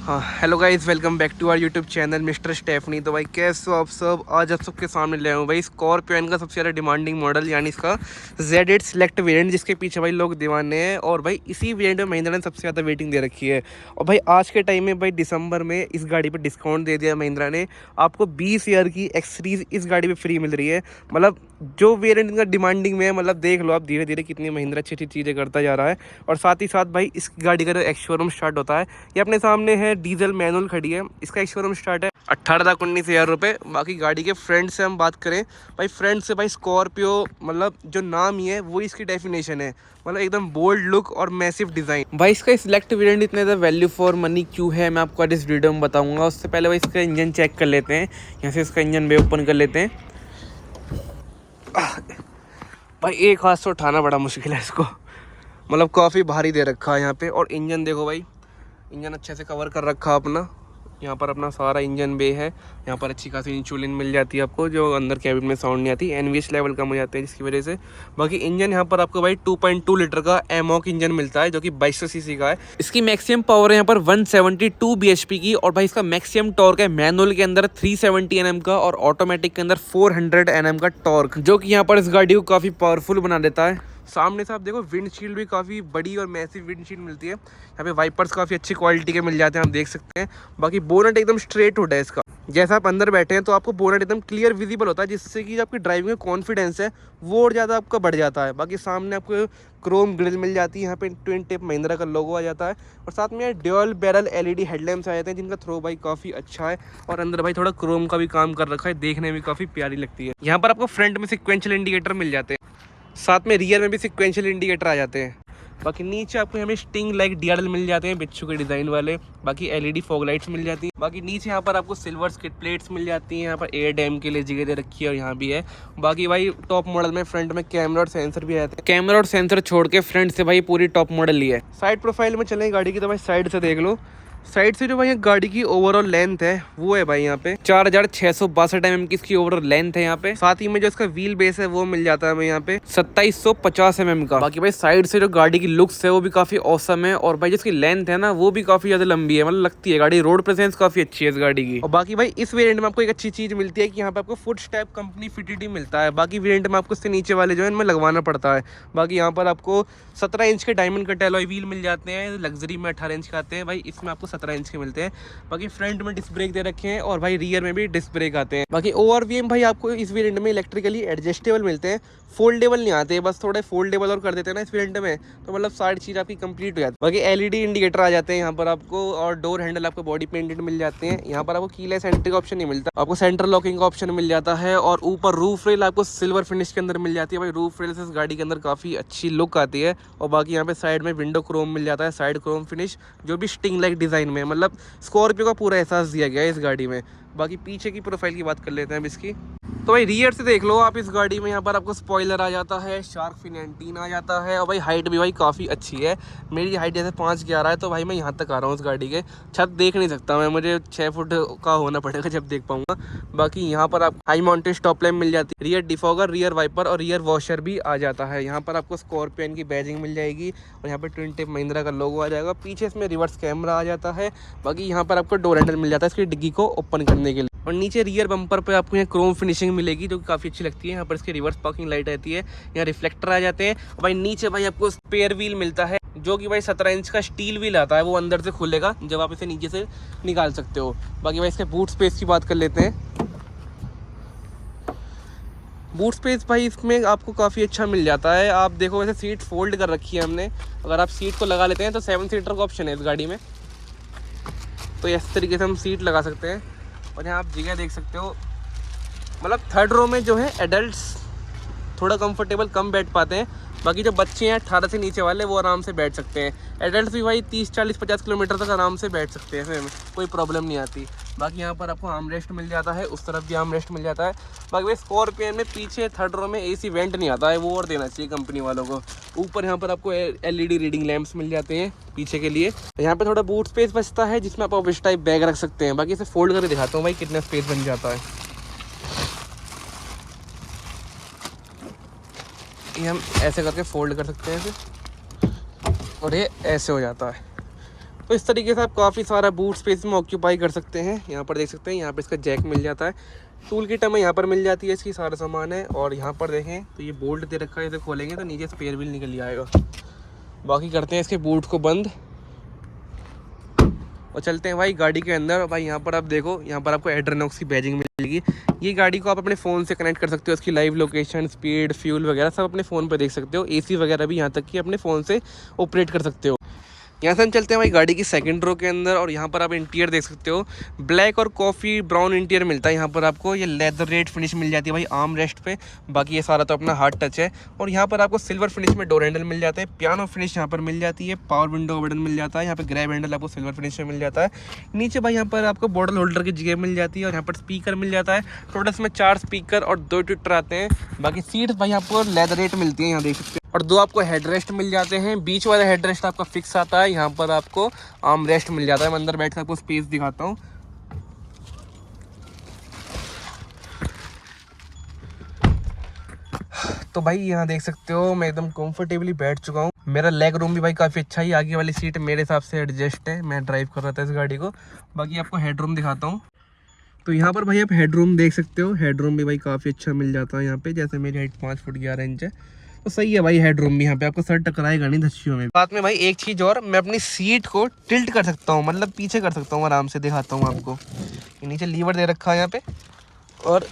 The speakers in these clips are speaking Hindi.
हाँ hello guys, welcome back to our YouTube channel mister Stephanie. तो भाई कैसे हो आप सब। आज आप सबके सामने ले आया हूँ भाई स्कॉर्पियो का सबसे ज़्यादा डिमांडिंग मॉडल यानी इसका Z8 सिलेक्ट वेरिएंट, जिसके पीछे भाई लोग दीवाने हैं। और भाई इसी वेरिएंट में महिंद्रा ने सबसे ज़्यादा वेटिंग दे रखी है। और भाई आज के टाइम में भाई दिसंबर में इस गाड़ी पर डिस्काउंट दे दिया महिंद्रा ने। आपको 20 हज़ार की एक्स सीरीज इस गाड़ी पर फ्री मिल रही है। मतलब जो वेरिएंट इनका डिमांडिंग में है, मतलब देख लो आप धीरे धीरे कितनी महिंद्रा अच्छी अच्छी चीज़ें करता जा रहा है। और साथ ही साथ भाई इस गाड़ी का जो एक्स शोरूम स्टार्ट होता है, ये अपने सामने है, डीजल मैनुअल खड़ी है। इसका एक्स शोरूम स्टार्ट है 18 लाख 19 हज़ार रुपये। बाकी गाड़ी के फ्रंट से हम बात करें भाई, फ्रंट से भाई स्कॉर्पियो मतलब जो नाम ही है वो इसकी डेफिनेशन है। मतलब एकदम बोल्ड लुक और मैसिव डिज़ाइन। भाई इसका सिलेक्ट वेरिएंट इतने ज़्यादा वैल्यू फॉर मनी क्यों है, मैं आपको आज इस वीडियो में बताऊंगा। उससे पहले भाई इसका इंजन चेक कर लेते हैं। यहाँ से इसका इंजन बे ओपन कर लेते हैं। भाई एक हाथ से उठाना बड़ा मुश्किल है इसको, मतलब काफ़ी भारी दे रखा है यहाँ पे। और इंजन देखो भाई, इंजन अच्छे से कवर कर रखा अपना। यहाँ पर अपना सारा इंजन बे है। यहाँ पर अच्छी खासी इंसुलिन मिल जाती है आपको, जो अंदर कैबिन में साउंड नहीं आती। एनवीएच लेवल कम हो जाते हैं जिसकी वजह से। बाकी इंजन यहाँ पर आपको भाई 2.2 लीटर का एमॉक इंजन मिलता है, जो कि 2200 सीसी का है। इसकी मैक्सिमम पावर है यहाँ पर 172 bhp की। और भाई इसका मैक्सिमम टॉर्क है मैनुअल के अंदर 370 Nm का, और ऑटोमेटिक के अंदर 400 Nm का टॉर्क, जो कि यहाँ पर इस गाड़ी को काफ़ी पावरफुल बना देता है। सामने से आप देखो विंडशील्ड भी काफ़ी बड़ी और मैसिव विंडशील्ड मिलती है। यहाँ पे वाइपर्स काफ़ी अच्छी क्वालिटी के मिल जाते हैं, आप देख सकते हैं। बाकी बोनट एकदम स्ट्रेट हुड है इसका। जैसा आप अंदर बैठे हैं तो आपको बोनट एकदम क्लियर विजिबल होता है, जिससे कि आपकी ड्राइविंग में कॉन्फिडेंस है वो और ज़्यादा आपका बढ़ जाता है। बाकी सामने आपको क्रोम ग्रिल मिल जाती है, यहाँ पे ट्विन टिप महिंद्रा का लोगो आ जाता है। और साथ में ड्यूअल बैरल LED हेडलैम्प्स आ जाते हैं, जिनका थ्रो भाई काफ़ी अच्छा है। और अंदर भाई थोड़ा क्रोम का भी काम कर रखा है, देखने में काफ़ी प्यारी लगती है। यहाँ पर आपको फ्रंट में सिक्वेंशियल इंडिकेटर मिल जाते हैं, साथ में रियर में भी सिक्वेंशियल इंडिकेटर आ जाते हैं। बाकी नीचे आपको हमें स्टिंग लाइक DRL मिल जाते हैं बिच्छू के डिज़ाइन वाले। बाकी LED फॉग लाइट्स मिल जाती हैं। बाकी नीचे यहाँ पर आपको सिल्वर स्किड प्लेट्स मिल जाती हैं। यहाँ पर एयर डैम के लिए जगह दे रखी है और यहाँ भी है। बाकी भाई टॉप मॉडल में फ्रंट में कैमरा और सेंसर भी आते हैं। कैमरा और सेंसर छोड़ के फ्रंट से भाई पूरी टॉप मॉडल ही है। साइड प्रोफाइल में चलें गाड़ी की तो भाई साइड से देख लो। साइड से जो भाई गाड़ी की ओवरऑल लेंथ है वो है भाई यहाँ पे 4662 mm की इसकी ओवरऑल लेंथ है यहाँ पे। साथ ही में जो इसका व्हील बेस है वो मिल जाता है हमें यहाँ पे 2750 mm का। बाकी भाई साइड से जो गाड़ी की लुक्स है वो भी काफी औसम है। और भाई जिसकी लेंथ है ना वो भी काफी ज्यादा लंबी है, मतलब लगती है गाड़ी, रोड प्रेजेंस काफी अच्छी है इस गाड़ी की। और बाकी भाई इस वेरिएंट में आपको एक अच्छी चीज मिलती है कि यहाँ पे आपको फुट स्टेप कंपनी फिटेड मिलता है। बाकी वेरिएंट में आपको इससे नीचे वाले जो है इनमें लगवाना पड़ता है। बाकी यहाँ पर आपको 17 इंच के डायमंड कट एलॉय व्हील मिल जाते हैं। लग्जरी में 18 इंच के आते हैं, भाई इसमें आपको 17 इंच के मिलते हैं। बाकी फ्रंट में डिस्क ब्रेक दे रखे हैं और भाई रियर में भी डिस्क ब्रेक आते हैं। बाकी ओवरव्हील भाई आपको इस वेरिएंट में इलेक्ट्रिकली एडजस्टेबल मिलते हैं, फोल्डेबल नहीं आते, बस थोड़े फोल्डेबल और कर देते हैं ना इस वेरिएंट में, तो मतलब सारी चीज़ आपकी कंप्लीट हो जाती है। बाकी LED इंडिकेटर आ जाते हैं यहाँ पर आपको, और डोर हैंडल आपको बॉडी पेंटेड मिल जाते हैं। यहाँ पर आपको कीलेस एंट्री का ऑप्शन नहीं मिलता, आपको सेंटर लॉकिंग का ऑप्शन मिल जाता है। और ऊपर रूफ रेल आपको सिल्वर फिनिश के अंदर मिल जाती है। भाई रूफ रेल से इस गाड़ी के अंदर काफ़ी अच्छी लुक आती है। और बाकी यहाँ पे साइड में विंडो क्रोम मिल जाता है, साइड क्रोम फिनिश, जो भी स्टिंग लाइक डिज़ाइन में, मतलब स्कॉर्पियो का पूरा एहसास दिया गया है इस गाड़ी में। बाकी पीछे की प्रोफाइल की बात कर लेते हैं अब इसकी। तो भाई रियर से देख लो आप इस गाड़ी में, यहाँ पर आपको स्पॉइलर आ जाता है, शार्क फिन एंटीना आ जाता है। और भाई हाइट भी भाई काफ़ी अच्छी है। मेरी हाइट जैसे 5'11" है, तो भाई मैं यहाँ तक आ रहा हूँ उस गाड़ी के। छत देख नहीं सकता मैं, मुझे 6 फुट का होना पड़ेगा जब देख पाऊंगा। बाकी यहाँ पर आप हाई माउंटेन स्टॉप लैम्प मिल जाती है, रियर डिफॉगर, रियर वाइपर और रियर वॉशर भी आ जाता है। यहाँ पर आपको स्कॉर्पियन की बैजिंग मिल जाएगी और यहाँ पर ट्विन टिप महिंद्रा का लोगो आ जाएगा। पीछे इसमें रिवर्स कैमरा आ जाता है। बाकी यहाँ पर आपको डोर हैंडल मिल जाता है इसकी डिग्गी को ओपन करने के लिए। और नीचे रियर बम्पर पे आपको यहाँ क्रोम फिनिशिंग मिलेगी, जो कि काफ़ी अच्छी लगती है। यहाँ पर इसकी रिवर्स पार्किंग लाइट रहती है, यहाँ रिफ्लेक्टर आ जाते हैं। और भाई नीचे भाई आपको स्पेयर व्हील मिलता है, जो कि भाई 17 इंच का स्टील व्हील आता है, वो अंदर से खुलेगा जब आप इसे नीचे से निकाल सकते हो। बाकी भाई इसके बूट स्पेस की बात कर लेते हैं। बूट स्पेस भाई इसमें आपको काफ़ी अच्छा मिल जाता है। आप देखो वैसे सीट फोल्ड कर रखी है हमने, अगर आप सीट को लगा लेते हैं तो 7 सीटर का ऑप्शन है इस गाड़ी में, तो इस तरीके से हम सीट लगा सकते हैं। और यहाँ आप जगह देख सकते हो, मतलब थर्ड रो में जो है एडल्ट्स थोड़ा कंफर्टेबल कम बैठ पाते हैं। बाकी जो बच्चे हैं 18 से नीचे वाले वो आराम से बैठ सकते हैं। एडल्ट्स भी भाई 30 40 50 किलोमीटर तक आराम से बैठ सकते हैं, इसमें कोई प्रॉब्लम नहीं आती। बाकी यहाँ पर आपको आर्म रेस्ट मिल जाता है, उस तरफ भी आर्म रेस्ट मिल जाता है। बाकी भाई स्कॉर्पियन में पीछे थर्ड रो में AC वेंट नहीं आता है, वो और देना चाहिए कंपनी वालों को। ऊपर यहाँ पर आपको LED रीडिंग लैंप्स मिल जाते हैं पीछे के लिए। यहाँ पे थोड़ा बूट स्पेस बचता है, जिसमें आप इस टाइप बैग रख सकते हैं। बाकी इसे फोल्ड करके दिखाता हूँ भाई कितना स्पेस बन जाता है। ये हम ऐसे करके फोल्ड कर सकते हैं इसे, और ये ऐसे हो जाता है। तो इस तरीके से आप काफ़ी सारा बूट स्पेस में ऑक्यूपाई कर सकते हैं। यहाँ पर देख सकते हैं, यहाँ पर इसका जैक मिल जाता है, टूल किट हमें यहाँ पर मिल जाती है, इसकी सारा सामान है। और यहाँ पर देखें तो ये बोल्ट दे रखा है, इसे खोलेंगे तो नीचे स्पेयर व्हील निकल जाएगा। बाकी करते हैं इसके बूट को बंद और चलते हैं भाई गाड़ी के अंदर। भाई यहाँ पर आप देखो, यहाँ पर आपको एड्रेनॉक्स की बैजिंग मिलेगी। ये गाड़ी को आप अपने फ़ोन से कनेक्ट कर सकते हो, इसकी लाइव लोकेशन, स्पीड, फ्यूल वगैरह सब अपने फ़ोन पर देख सकते हो। एसी वगैरह भी यहाँ तक कि अपने फ़ोन से ऑपरेट कर सकते हो। यहाँ से हम चलते हैं भाई गाड़ी की सेकंड रो के अंदर और यहाँ पर आप इंटीरियर देख सकते हो। ब्लैक और कॉफ़ी ब्राउन इंटीरियर मिलता है यहाँ पर आपको। ये लेदर रेड फिनिश मिल जाती है भाई आर्म रेस्ट पे। बाकी ये सारा तो अपना हार्ड टच है। और यहाँ पर आपको सिल्वर फिनिश में डोर हैंडल मिल जाता है, पियानो फिनिश यहाँ पर मिल जाती है, पावर विंडो का बटन मिल जाता है, यहाँ पर ग्रैब हैंडल आपको सिल्वर फिनिश में मिल जाता है। नीचे भाई यहाँ पर आपको बॉटल होल्डर की जगह मिल जाती है और यहाँ पर स्पीकर मिल जाता है। टोटल इसमें 4 स्पीकर और 2 ट्विटर आते हैं। बाकी सीट्स भाई आपको लेदर रेट मिलती है, यहाँ देख सकते हैं। और 2 आपको हेडरेस्ट मिल जाते हैं। बीच वाला हेडरेस्ट आपका फिक्स आता है, यहाँ पर आपको आर्म रेस्ट मिल जाता है। मैं अंदर बैठ कर आपको स्पेस दिखाता हूँ। तो भाई यहाँ देख सकते हो मैं एकदम कंफर्टेबली बैठ चुका हूँ। मेरा लेग रूम भी भाई काफ़ी अच्छा ही, आगे वाली सीट मेरे हिसाब से एडजस्ट है, मैं ड्राइव कर रहा था इस गाड़ी को। बाकी आपको हेड रूम दिखाता हूँ। तो यहाँ पर भाई आप हेड रूम देख सकते हो, हेड रूम भी भाई काफ़ी अच्छा मिल जाता है यहाँ पे। जैसे मेरी हाइट 5 फुट 11 इंच है तो सही है भाई। हेड रूम भी यहाँ पे आपको सर टकराएगा नहीं धच्चियों में। साथ में भाई एक चीज़ और, मैं अपनी सीट को टिल्ट कर सकता हूँ, मतलब पीछे कर सकता हूँ आराम से। दिखाता हूँ आपको, नीचे लीवर दे रखा है यहाँ पे और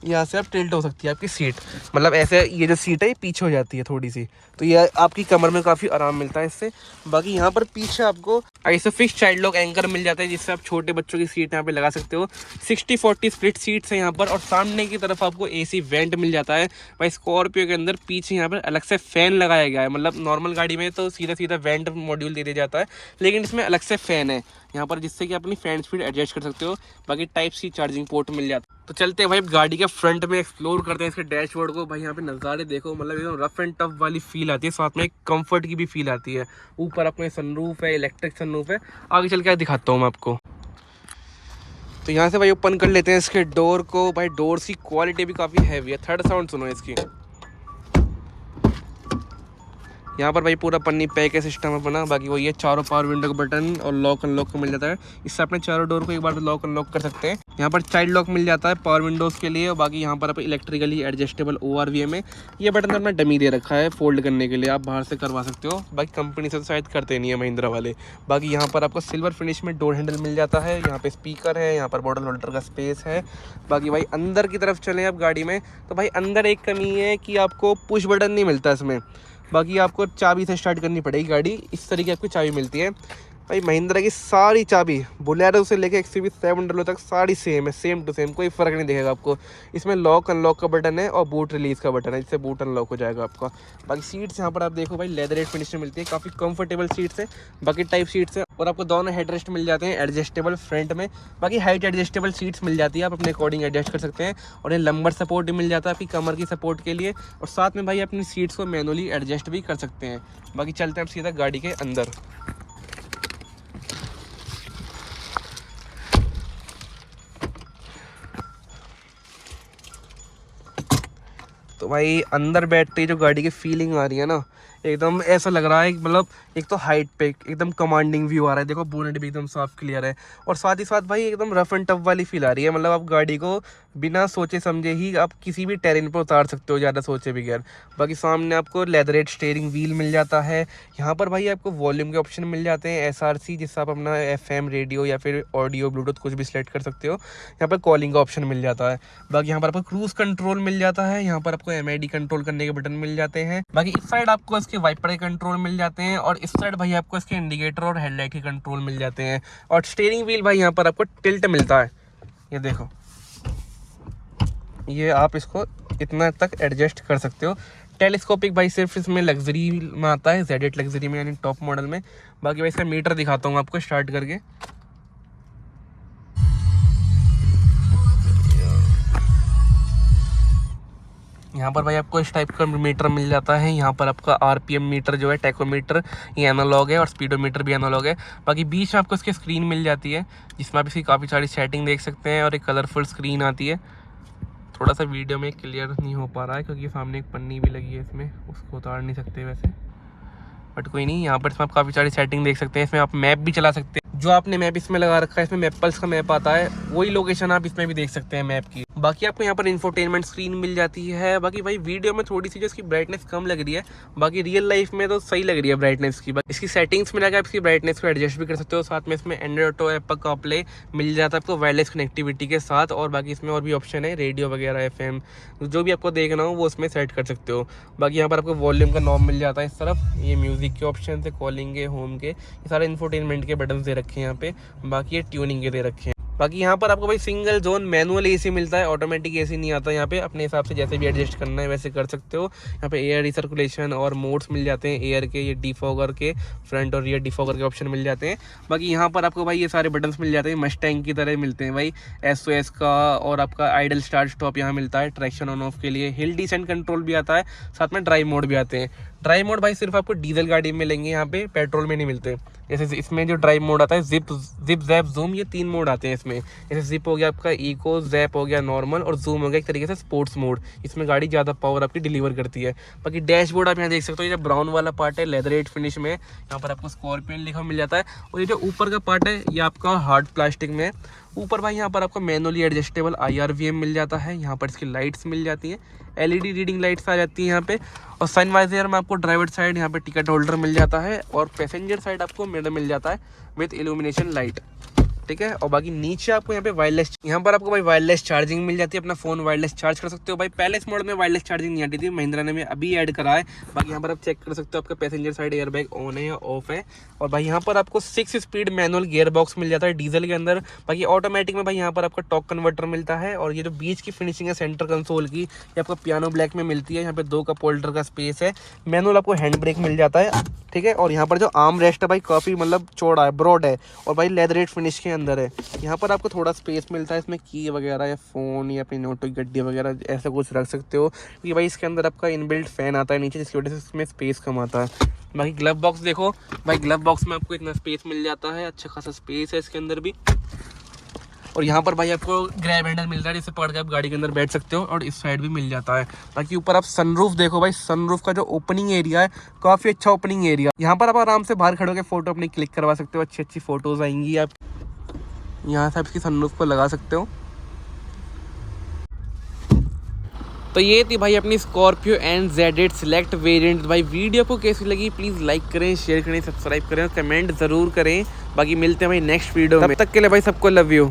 यहाँ से आप टिल्ट हो सकती है आपकी सीट। मतलब ऐसे ये जो सीट है ये पीछे हो जाती है थोड़ी सी, तो ये आपकी कमर में काफ़ी आराम मिलता है इससे। बाकी यहाँ पर पीछे आपको आइसोफिक्स चाइल्ड लॉक एंकर मिल जाता है, जिससे आप छोटे बच्चों की सीट यहाँ पे लगा सकते हो। 60-40 स्प्लिट सीट्स है यहाँ पर। और सामने की तरफ आपको एसी वेंट मिल जाता है भाई। स्कॉर्पियो के अंदर पीछे यहाँ पर अलग से फ़ैन लगाया गया है। मतलब नॉर्मल गाड़ी में तो सीधा सीधा वेंट मॉड्यूल दे दिया जाता है, लेकिन इसमें अलग से फ़ैन है यहाँ पर, जिससे कि अपनी फैन स्पीड एडजस्ट कर सकते हो। बाकी टाइप सी चार्जिंग पोर्ट मिल जाता है। तो चलते हैं भाई गाड़ी के फ्रंट में एक्सप्लोर करते हैं इसके डैशबोर्ड को। भाई यहाँ पे नज़ारे देखो, मतलब एकदम रफ एंड टफ वाली फील आती है, साथ में एक कंफर्ट की भी फील आती है। ऊपर अपने सनरूफ है, इलेक्ट्रिक सनरूफ है। आगे चल के दिखाता हूँ मैं आपको। तो यहाँ से भाई ओपन कर लेते हैं इसके डोर को। भाई डोर की क्वालिटी भी काफ़ी हैवी है। थर्ड साउंड सुनो इसकी। यहाँ पर भाई पूरा पन्नी पैक है सिस्टम अपना। बाकी वही है, चारों पावर विंडो का बटन और लॉक अनलॉक को मिल जाता है। इससे अपने चारों डोर को एक बार तो लॉक अनलॉक कर सकते हैं। यहाँ पर चाइल्ड लॉक मिल जाता है पावर विंडोज़ के लिए। और बाकी यहाँ पर आप इलेक्ट्रिकली एडजस्टेबल ORVM है। ये बटन अपना डमी दे रखा है फोल्ड करने के लिए, आप बाहर से करवा सकते हो। बाकी कंपनी से तो शायद करते नहीं है महिंद्रा वाले। बाकी यहाँ पर आपको सिल्वर फिनिश में डोर हैंडल मिल जाता है। यहाँ पे स्पीकर है, यहाँ पर बॉटल होल्डर का स्पेस है। बाकी भाई अंदर की तरफ चलें आप गाड़ी में, तो भाई अंदर एक कमी है कि आपको पुश बटन नहीं मिलता इसमें। बाकी आपको चाबी से स्टार्ट करनी पड़ेगी गाड़ी। इस तरीके आपको चाबी मिलती है भाई। महिंद्रा की सारी चाबी बोलेरो से लेके XUV700 तक सारी सेम है, सेम टू सेम, कोई फ़र्क नहीं दिखेगा आपको। इसमें लॉक अनलॉक का बटन है और बूट रिलीज़ का बटन है, जिससे बूट अनलॉक हो जाएगा आपका। बाकी सीट्स यहाँ पर आप देखो भाई लेदर रेट फिनिश में मिलती है, काफ़ी कंफर्टेबल सीट्स है। बाकी टाइप सीट्स है और आपको दोनों हेडरेस्ट मिल जाते हैं एडजस्टेबल फ्रंट में। बाकी हाइट एडजस्टेबल सीट्स मिल जाती है, आप अपने अकॉर्डिंग एडजस्ट कर सकते हैं। और ये लंबर सपोर्ट भी मिल जाता है आपकी कमर की सपोर्ट के लिए। और साथ में भाई अपनी सीट्स को मैनुअली एडजस्ट भी कर सकते हैं। बाकी चलते हैं अब सीधा गाड़ी के अंदर। तो भाई अंदर बैठते ही जो गाड़ी की फीलिंग आ रही है ना, एकदम ऐसा लग रहा है मतलब एक तो हाइट पे एकदम कमांडिंग व्यू आ रहा है। देखो बोनेट भी एकदम साफ क्लियर है और साथ ही साथ भाई एकदम रफ एंड टफ वाली फील आ रही है। मतलब आप गाड़ी को बिना सोचे समझे ही आप किसी भी टेरेन पर उतार सकते हो, ज़्यादा सोचे बगैर। बाकी सामने आपको लेदरेट स्टीयरिंग व्हील मिल जाता है। यहाँ पर भाई आपको वॉल्यूम के ऑप्शन मिल जाते हैं, SRC, जिससे आप अपना FM रेडियो या फिर ऑडियो ब्लूटूथ कुछ भी सिलेक्ट कर सकते हो। यहाँ पर कॉलिंग का ऑप्शन मिल जाता है। बाकी यहाँ पर आपको क्रूज कंट्रोल मिल जाता है। यहाँ पर आपको MID कंट्रोल करने के बटन मिल जाते हैं। बाकी इस साइड आपको इसके वाइपर के कंट्रोल मिल जाते हैं और इस साइड भाई आपको इसके इंडिकेटर और हेडलाइट के कंट्रोल मिल जाते हैं। और स्टीयरिंग व्हील भाई यहाँ पर आपको टिल्ट मिलता है, ये देखो, ये आप इसको इतना तक एडजस्ट कर सकते हो। टेलीस्कोपिक भाई सिर्फ इसमें लग्जरी में आता है, Z8 लग्जरी में, यानी टॉप मॉडल में। बाकी भाई इसका मीटर दिखाता हूँ आपको स्टार्ट करके। यहाँ पर भाई आपको इस टाइप का मीटर मिल जाता है। यहाँ पर आपका RPM मीटर जो है, टैकोमीटर, ये एनालॉग है और स्पीडोमीटर भी एनालॉग है। बाकी बीच में आपको इसकी स्क्रीन मिल जाती है, जिसमें आप इसकी काफ़ी सारी सेटिंग देख सकते हैं और एक कलरफुल स्क्रीन आती है। थोड़ा सा वीडियो में क्लियर नहीं हो पा रहा है क्योंकि सामने एक पन्नी भी लगी है इसमें, उसको उतार नहीं सकते वैसे। बट कोई नहीं, यहाँ पर इसमें आप काफ़ी सारी सेटिंग देख सकते हैं। इसमें आप मैप भी चला सकते हैं, जो आपने मैप इसमें लगा रखा है, इसमें मैपल्स का मैप आता है, वही लोकेशन आप इसमें भी देख सकते हैं मैप की। बाकी आपको यहाँ पर इंफोटेनमेंट स्क्रीन मिल जाती है। बाकी भाई वीडियो में थोड़ी सी जो इसकी ब्राइटनेस कम लग रही है, बाकी रियल लाइफ में तो सही लग रही है ब्राइटनेस की। इसकी सेटिंग्स में जाकर आप इसकी ब्राइटनेस को एडजस्ट भी कर सकते हो। साथ में इसमें एंड्रॉइड ऑटो ऐप का प्ले मिल जाता है आपको वायरलेस कनेक्टिविटी के साथ। और बाकी इसमें और भी ऑप्शन है, रेडियो वगैरह, FM, जो भी आपको देखना हो वो उसमें सेट कर सकते हो। बाकी यहाँ पर आपको वॉल्यूम का नॉब मिल जाता है इस तरफ, ये म्यूजिक के ऑप्शन है, कॉलिंग के, होम के, ये सारे इंफोटेनमेंट के बटन दे रखे हैं यहाँ पे। बाकी ये ट्यूनिंग के दे रखे हैं। बाकी यहाँ पर आपको भाई सिंगल जोन मैनुअल AC मिलता है, ऑटोमेटिक AC नहीं आता यहाँ पे। अपने हिसाब से जैसे भी एडजस्ट करना है वैसे कर सकते हो। यहाँ पे एयर रिसर्कुलेशन और मोड्स मिल जाते हैं एयर के, ये डिफॉगर के, फ्रंट और रियर डिफॉगर के ऑप्शन मिल जाते हैं। बाकी यहाँ पर आपको भाई ये सारे बटन्स मिल जाते हैं, मस्टैंग की तरह मिलते हैं भाई। SOS का और आपका आइडल स्टार्ट स्टॉप यहाँ मिलता है, ट्रैक्शन ऑन ऑफ के लिए, हिल डिसेंट कंट्रोल भी आता है, साथ में ड्राइव मोड भी आते हैं। ड्राइव मोड भाई सिर्फ आपको डीजल गाड़ी में मिलेंगे, यहाँ पे पेट्रोल में नहीं मिलते। जैसे इसमें जो ड्राइव मोड आता है, जिप जैप जूम, ये 3 मोड आते हैं इसमें। जैसे जिप हो गया आपका इको, जैप हो गया नॉर्मल, और जूम हो गया एक तरीके से स्पोर्ट्स मोड। इसमें गाड़ी ज़्यादा पावर आपकी डिलीवर करती है। बाकी डैशबोर्ड आप यहाँ देख सकते हो, ये ब्राउन वाला पार्ट है लेदरेट फिनिश में, यहाँ पर आपको स्कॉर्पियन लिखा मिल जाता है। और ये जो ऊपर का पार्ट है ये आपका हार्ड प्लास्टिक में है। ऊपर भाई यहाँ पर आपको मैनुअली एडजस्टेबल IRVM मिल जाता है। यहाँ पर इसकी लाइट्स मिल जाती हैं, LED रीडिंग लाइट्स आ जाती है यहाँ पे। और सन वाइजर में आपको ड्राइवर साइड यहाँ पे टिकट होल्डर मिल जाता है, और पैसेंजर साइड आपको मिरर मिल जाता है विथ इल्यूमिनेशन लाइट, ठीक है। और बाकी नीचे आपको यहाँ पे वायरलेस, यहाँ पर आपको भाई वायरलेस चार्जिंग मिल जाती है, अपना फ़ोन वायरलेस चार्ज कर सकते हो भाई। पहले इस मॉडल में वायरलेस चार्जिंग नहीं आती थी, महिंद्रा ने अभी ऐड करा है। बाकी यहाँ पर आप चेक कर सकते हो आपका पैसेंजर साइड एयरबैग ऑन है या ऑफ है। और भाई यहाँ पर आपको 6 स्पीड मैनुअल गियर बॉक्स मिल जाता है डीजल के अंदर। बाकी ऑटोमेटिक में भाई यहाँ पर आपका टॉर्क कन्वर्टर मिलता है। और ये जो बीच की फिनिशिंग है सेंटर कंसोल की, ये आपको पियानो ब्लैक में मिलती है। यहाँ पे 2 कप होल्डर का स्पेस है, मैनुअल आपको हैंड ब्रेक मिल जाता है, ठीक है। और यहाँ पर जो आर्म रेस्ट है भाई काफ़ी मतलब चौड़ा है, ब्रॉड है, और भाई लेदरेट फिनिश के अंदर है। यहाँ पर आपको थोड़ा स्पेस मिलता है, इसमें की वगैरह या फ़ोन या अपनी नोटों की गड्डी वगैरह ऐसा कुछ रख सकते हो, क्योंकि भाई इसके अंदर आपका इनबिल्ट फ़ैन आता है नीचे, जिसकी वजह से इसमें स्पेस कम आता है। बाकी ग्लव बॉक्स देखो भाई, ग्लव बॉक्स में आपको इतना स्पेस मिल जाता है, अच्छा खासा स्पेस है इसके अंदर भी। और यहाँ पर भाई आपको ग्रैब हैंडल मिल रहा है, जिससे पकड़ के आप गाड़ी के अंदर बैठ सकते हो, और इस साइड भी मिल जाता है। बाकी ऊपर आप सनरूफ देखो भाई, सनरूफ का जो ओपनिंग एरिया है काफ़ी अच्छा ओपनिंग एरिया। यहाँ पर आप आराम से बाहर खड़े होकर फोटो अपनी क्लिक करवा सकते हो, अच्छी अच्छी फोटोज आएंगी। आप यहाँ से आप इसकी सनरूफ को लगा सकते हो। तो ये थी भाई अपनी स्कॉर्पियो NZ8 सिलेक्ट वेरिएंट। भाई वीडियो को कैसी लगी प्लीज़ लाइक करें, शेयर करें, सब्सक्राइब करें और कमेंट ज़रूर करें। बाकी मिलते हैं भाई नेक्स्ट वीडियो में, तब तक के लिए भाई सबको लव यू।